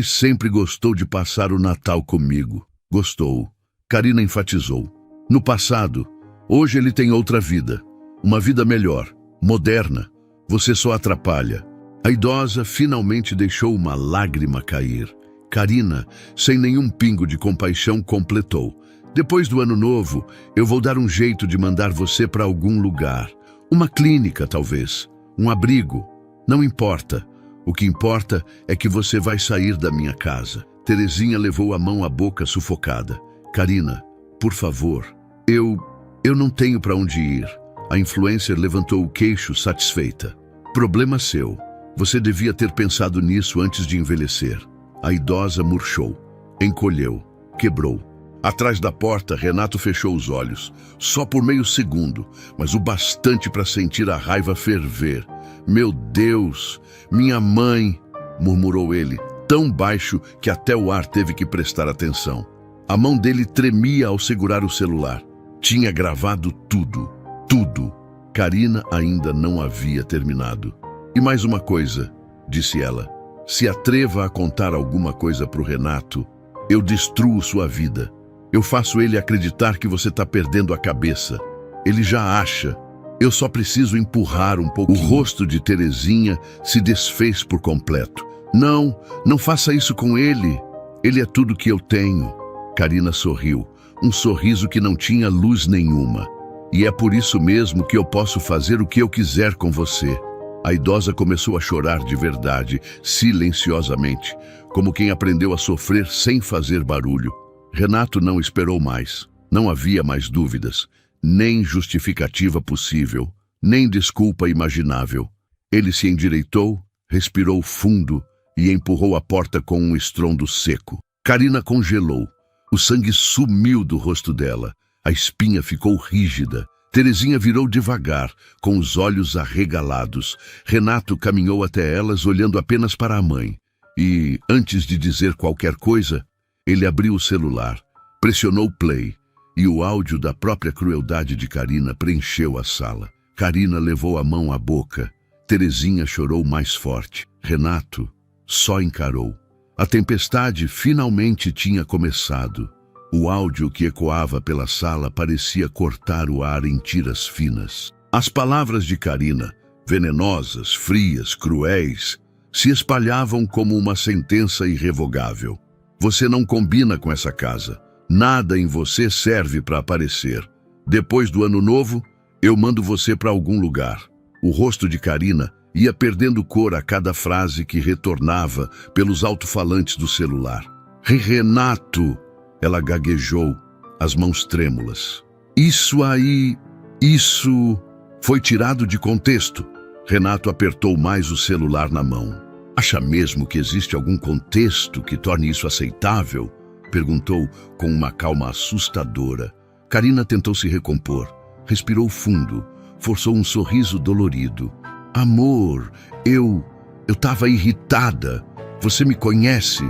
sempre gostou de passar o Natal comigo. Gostou. Karina enfatizou. No passado. Hoje ele tem outra vida. Uma vida melhor, moderna. Você só atrapalha. A idosa finalmente deixou uma lágrima cair. Karina, sem nenhum pingo de compaixão, completou. Depois do ano novo, eu vou dar um jeito de mandar você para algum lugar. Uma clínica, talvez. Um abrigo. Não importa. O que importa é que você vai sair da minha casa. Terezinha levou a mão à boca sufocada. Karina, por favor, eu não tenho para onde ir. A influencer levantou o queixo, satisfeita. Problema seu. Você devia ter pensado nisso antes de envelhecer. A idosa murchou, encolheu, quebrou. Atrás da porta, Renato fechou os olhos, só por meio segundo, mas o bastante para sentir a raiva ferver. Meu Deus, minha mãe, murmurou ele, tão baixo que até o ar teve que prestar atenção. A mão dele tremia ao segurar o celular. Tinha gravado tudo, tudo. Karina ainda não havia terminado. E mais uma coisa, disse ela. Se atreva a contar alguma coisa para o Renato, eu destruo sua vida. Eu faço ele acreditar que você está perdendo a cabeça. Ele já acha. Eu só preciso empurrar um pouco. O rosto de Terezinha se desfez por completo. Não faça isso com ele. Ele é tudo que eu tenho. Karina sorriu, um sorriso que não tinha luz nenhuma. E é por isso mesmo que eu posso fazer o que eu quiser com você. A idosa começou a chorar de verdade, silenciosamente, como quem aprendeu a sofrer sem fazer barulho. Renato não esperou mais. Não havia mais dúvidas, nem justificativa possível, nem desculpa imaginável. Ele se endireitou, respirou fundo e empurrou a porta com um estrondo seco. Karina congelou. O sangue sumiu do rosto dela. A espinha ficou rígida. Terezinha virou devagar, com os olhos arregalados. Renato caminhou até elas, olhando apenas para a mãe. E, antes de dizer qualquer coisa, ele abriu o celular, pressionou play, e o áudio da própria crueldade de Karina preencheu a sala. Karina levou a mão à boca. Terezinha chorou mais forte. Renato só encarou. A tempestade finalmente tinha começado. O áudio que ecoava pela sala parecia cortar o ar em tiras finas. As palavras de Karina, venenosas, frias, cruéis, se espalhavam como uma sentença irrevogável. Você não combina com essa casa. Nada em você serve para aparecer. Depois do ano novo, eu mando você para algum lugar. O rosto de Karina ia perdendo cor a cada frase que retornava pelos alto-falantes do celular. Renato! Ela gaguejou, as mãos trêmulas. Isso foi tirado de contexto. Renato apertou mais o celular na mão. Acha mesmo que existe algum contexto que torne isso aceitável? Perguntou com uma calma assustadora. Karina tentou se recompor, respirou fundo, forçou um sorriso dolorido. Amor, eu estava irritada. Você me conhece?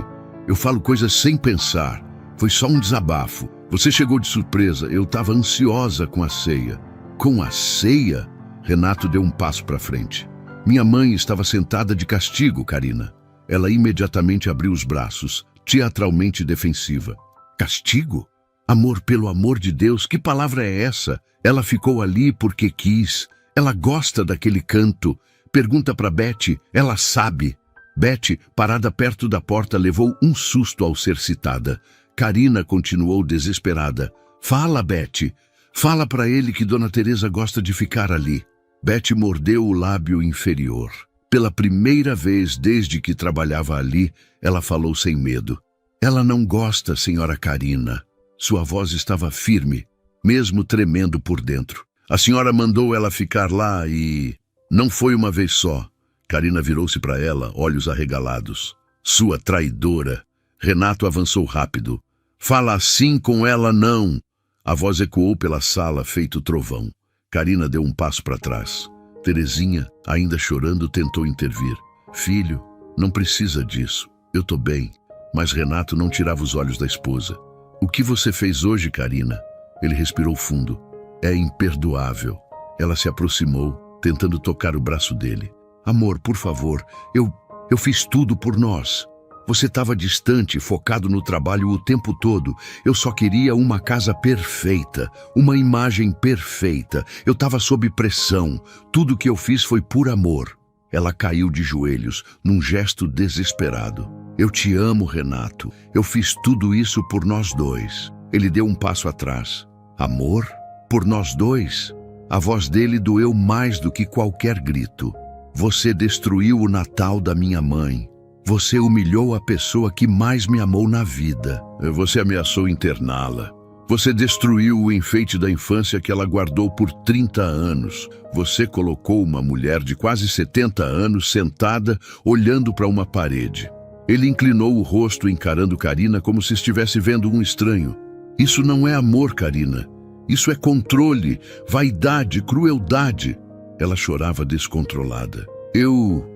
Eu falo coisas sem pensar. Foi só um desabafo. Você chegou de surpresa. Eu estava ansiosa com a ceia. Com a ceia? Renato deu um passo para frente. Minha mãe estava sentada de castigo, Karina. Ela imediatamente abriu os braços, teatralmente defensiva. Castigo? Amor, pelo amor de Deus, que palavra é essa? Ela ficou ali porque quis. Ela gosta daquele canto. Pergunta para Betty, ela sabe. Betty, parada perto da porta, levou um susto ao ser citada. Karina continuou desesperada. Fala, Betty. Fala para ele que Dona Teresa gosta de ficar ali. Betty mordeu o lábio inferior. Pela primeira vez desde que trabalhava ali, ela falou sem medo. Ela não gosta, senhora Karina. Sua voz estava firme, mesmo tremendo por dentro. A senhora mandou ela ficar lá e... Não foi uma vez só. Karina virou-se para ela, olhos arregalados. Sua traidora. Renato avançou rápido. Fala assim com ela, não. A voz ecoou pela sala, feito trovão. Karina deu um passo para trás. Terezinha, ainda chorando, tentou intervir. Filho, não precisa disso. Eu tô bem. Mas Renato não tirava os olhos da esposa. O que você fez hoje, Karina? Ele respirou fundo. É imperdoável. Ela se aproximou, tentando tocar o braço dele. Amor, por favor, eu fiz tudo por nós. Você estava distante, focado no trabalho o tempo todo. Eu só queria uma casa perfeita, uma imagem perfeita. Eu estava sob pressão. Tudo que eu fiz foi por amor. Ela caiu de joelhos, num gesto desesperado. Eu te amo, Renato. Eu fiz tudo isso por nós dois. Ele deu um passo atrás. Amor? Por nós dois? A voz dele doeu mais do que qualquer grito. Você destruiu o Natal da minha mãe. Você humilhou a pessoa que mais me amou na vida. Você ameaçou interná-la. Você destruiu o enfeite da infância que ela guardou por 30 anos. Você colocou uma mulher de quase 70 anos sentada, olhando para uma parede. Ele inclinou o rosto encarando Karina como se estivesse vendo um estranho. Isso não é amor, Karina. Isso é controle, vaidade, crueldade. Ela chorava descontrolada. Eu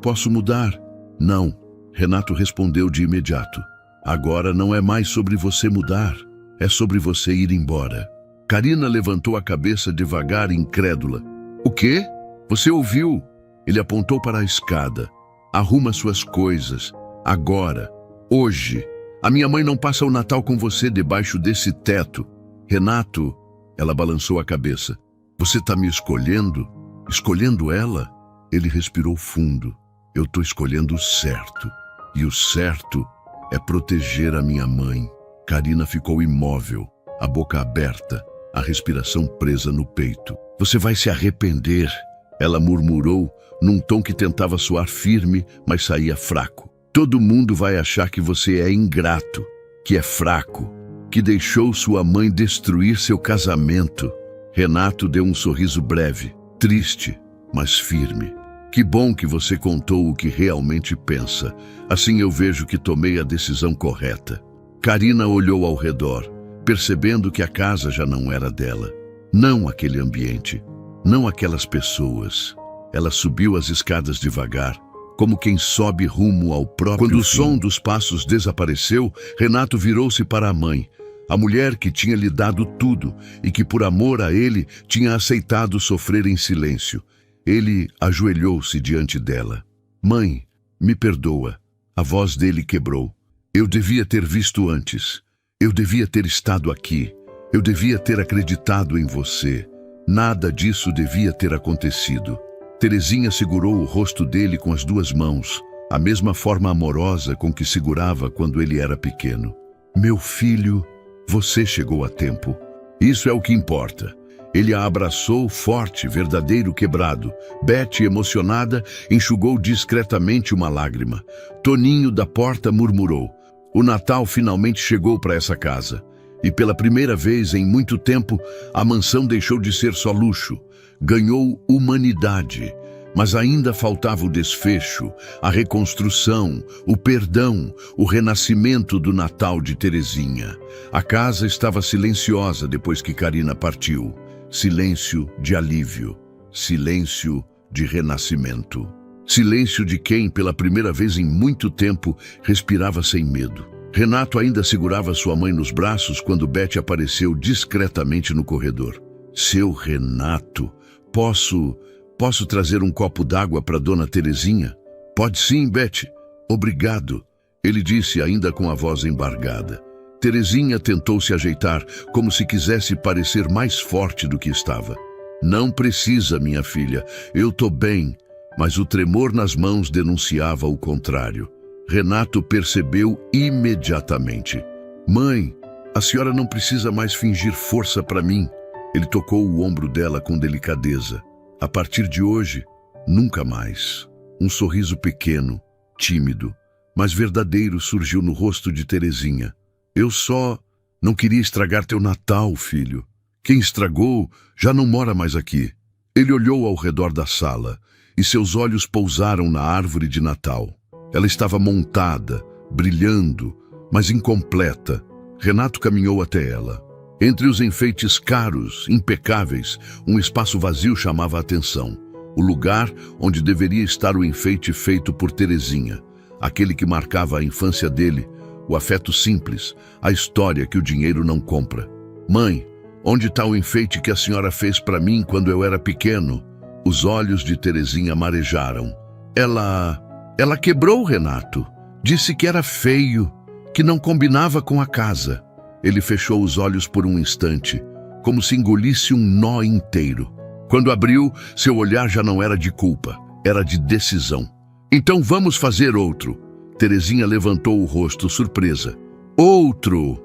posso mudar. Não, Renato respondeu de imediato. Agora não é mais sobre você mudar, é sobre você ir embora. Karina levantou a cabeça devagar, incrédula. O quê? Você ouviu? Ele apontou para a escada. Arruma suas coisas. Agora. Hoje. A minha mãe não passa o Natal com você debaixo desse teto. Renato, ela balançou a cabeça. Você está me escolhendo? Escolhendo ela? Ele respirou fundo. Eu estou escolhendo o certo. E o certo é proteger a minha mãe. Karina ficou imóvel, a boca aberta, a respiração presa no peito. Você vai se arrepender, ela murmurou, num tom que tentava soar firme, mas saía fraco. Todo mundo vai achar que você é ingrato, que é fraco, que deixou sua mãe destruir seu casamento. Renato deu um sorriso breve, triste, mas firme. Que bom que você contou o que realmente pensa. Assim eu vejo que tomei a decisão correta. Karina olhou ao redor, percebendo que a casa já não era dela. Não aquele ambiente, não aquelas pessoas. Ela subiu as escadas devagar, como quem sobe rumo ao próprio Quando o som dos passos desapareceu, Renato virou-se para a mãe, a mulher que tinha lhe dado tudo e que por amor a ele tinha aceitado sofrer em silêncio. Ele ajoelhou-se diante dela. Mãe, me perdoa. A voz dele quebrou. Eu devia ter visto antes. Eu devia ter estado aqui. Eu devia ter acreditado em você. Nada disso devia ter acontecido. Terezinha segurou o rosto dele com as duas mãos, a mesma forma amorosa com que segurava quando ele era pequeno. Meu filho, você chegou a tempo. Isso é o que importa. Ele a abraçou forte, verdadeiro quebrado. Beth, emocionada, enxugou discretamente uma lágrima. Toninho da porta murmurou. O Natal finalmente chegou para essa casa. E pela primeira vez em muito tempo, a mansão deixou de ser só luxo. Ganhou humanidade. Mas ainda faltava o desfecho, a reconstrução, o perdão, o renascimento do Natal de Terezinha. A casa estava silenciosa depois que Karina partiu. Silêncio de alívio, silêncio de renascimento. Silêncio de quem, pela primeira vez em muito tempo, respirava sem medo. Renato ainda segurava sua mãe nos braços quando Beth apareceu discretamente no corredor. Seu Renato, posso trazer um copo d'água para Dona Terezinha? Pode sim, Beth. Obrigado, ele disse ainda com a voz embargada. Terezinha tentou se ajeitar, como se quisesse parecer mais forte do que estava. Não precisa, minha filha, eu tô bem. Mas o tremor nas mãos denunciava o contrário. Renato percebeu imediatamente. Mãe, a senhora não precisa mais fingir força para mim. Ele tocou o ombro dela com delicadeza. A partir de hoje, nunca mais. Um sorriso pequeno, tímido, mas verdadeiro surgiu no rosto de Terezinha. Eu só não queria estragar teu Natal, filho. Quem estragou já não mora mais aqui. Ele olhou ao redor da sala e seus olhos pousaram na árvore de Natal. Ela estava montada, brilhando, mas incompleta. Renato caminhou até ela. Entre os enfeites caros, impecáveis, um espaço vazio chamava a atenção. O lugar onde deveria estar o enfeite feito por Terezinha, aquele que marcava a infância dele, o afeto simples, a história que o dinheiro não compra. Mãe, onde está o enfeite que a senhora fez para mim quando eu era pequeno? Os olhos de Terezinha marejaram. Ela quebrou, Renato. Disse que era feio, que não combinava com a casa. Ele fechou os olhos por um instante, como se engolisse um nó inteiro. Quando abriu, seu olhar já não era de culpa, era de decisão. Então vamos fazer outro. Terezinha levantou o rosto, surpresa. Outro!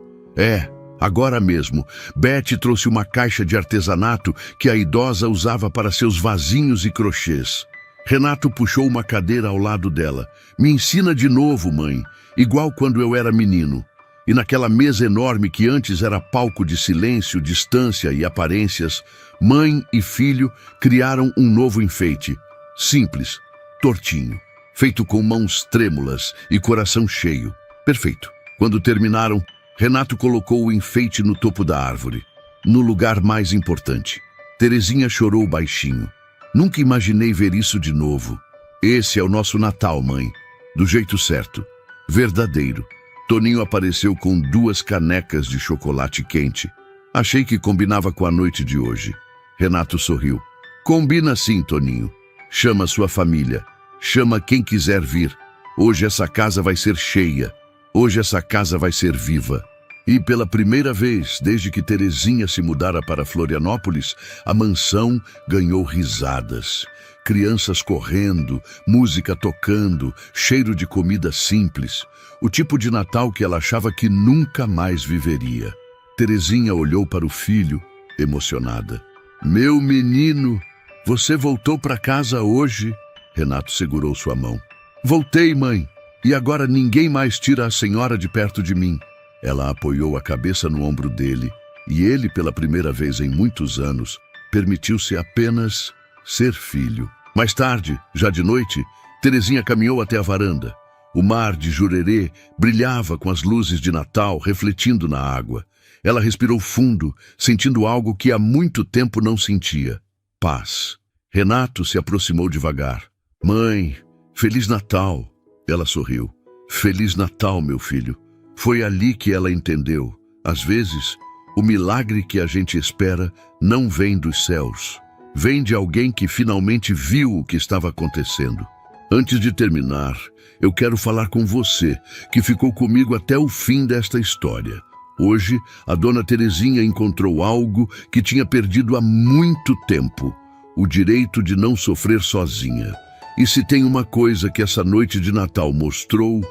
Agora mesmo. Beth trouxe uma caixa de artesanato que a idosa usava para seus vasinhos e crochês. Renato puxou uma cadeira ao lado dela. Me ensina de novo, mãe, igual quando eu era menino. E naquela mesa enorme que antes era palco de silêncio, distância e aparências, mãe e filho criaram um novo enfeite. Simples, tortinho, feito com mãos trêmulas e coração cheio. Perfeito. Quando terminaram, Renato colocou o enfeite no topo da árvore, no lugar mais importante. Terezinha chorou baixinho. Nunca imaginei ver isso de novo. Esse é o nosso Natal, mãe. Do jeito certo. Verdadeiro. Toninho apareceu com 2 canecas de chocolate quente. Achei que combinava com a noite de hoje. Renato sorriu. Combina sim, Toninho. Chama sua família. Chama quem quiser vir. Hoje essa casa vai ser cheia. Hoje essa casa vai ser viva. E pela primeira vez, desde que Terezinha se mudara para Florianópolis, a mansão ganhou risadas. Crianças correndo, música tocando, cheiro de comida simples. O tipo de Natal que ela achava que nunca mais viveria. Terezinha olhou para o filho, emocionada. Meu menino, você voltou para casa hoje? Renato segurou sua mão. Voltei, mãe. E agora ninguém mais tira a senhora de perto de mim. Ela apoiou a cabeça no ombro dele, e ele, pela primeira vez em muitos anos, permitiu-se apenas ser filho. Mais tarde, já de noite, Terezinha caminhou até a varanda. O mar de Jurerê brilhava com as luzes de Natal refletindo na água. Ela respirou fundo, sentindo algo que há muito tempo não sentia. Paz. Renato se aproximou devagar. Mãe, Feliz Natal. Ela sorriu. Feliz Natal, meu filho. Foi ali que ela entendeu. Às vezes, o milagre que a gente espera não vem dos céus. Vem de alguém que finalmente viu o que estava acontecendo. Antes de terminar, eu quero falar com você, que ficou comigo até o fim desta história. Hoje, a dona Terezinha encontrou algo que tinha perdido há muito tempo: o direito de não sofrer sozinha. E se tem uma coisa que essa noite de Natal mostrou,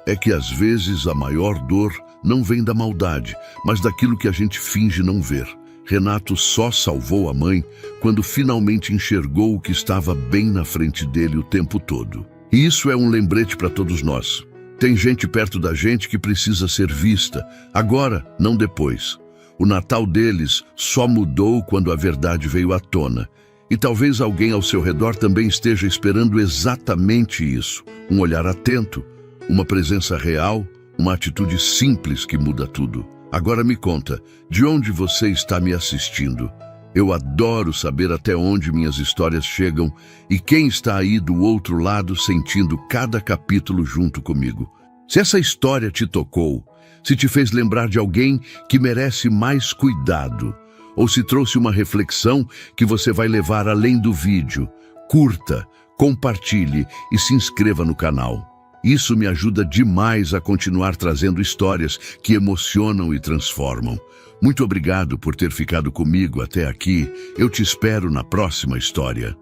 é que às vezes a maior dor não vem da maldade, mas daquilo que a gente finge não ver. Renato só salvou a mãe quando finalmente enxergou o que estava bem na frente dele o tempo todo. E isso é um lembrete para todos nós. Tem gente perto da gente que precisa ser vista, agora, não depois. O Natal deles só mudou quando a verdade veio à tona. E talvez alguém ao seu redor também esteja esperando exatamente isso. Um olhar atento, uma presença real, uma atitude simples que muda tudo. Agora me conta, de onde você está me assistindo? Eu adoro saber até onde minhas histórias chegam e quem está aí do outro lado sentindo cada capítulo junto comigo. Se essa história te tocou, se te fez lembrar de alguém que merece mais cuidado, ou se trouxe uma reflexão que você vai levar além do vídeo, curta, compartilhe e se inscreva no canal. Isso me ajuda demais a continuar trazendo histórias que emocionam e transformam. Muito obrigado por ter ficado comigo até aqui. Eu te espero na próxima história.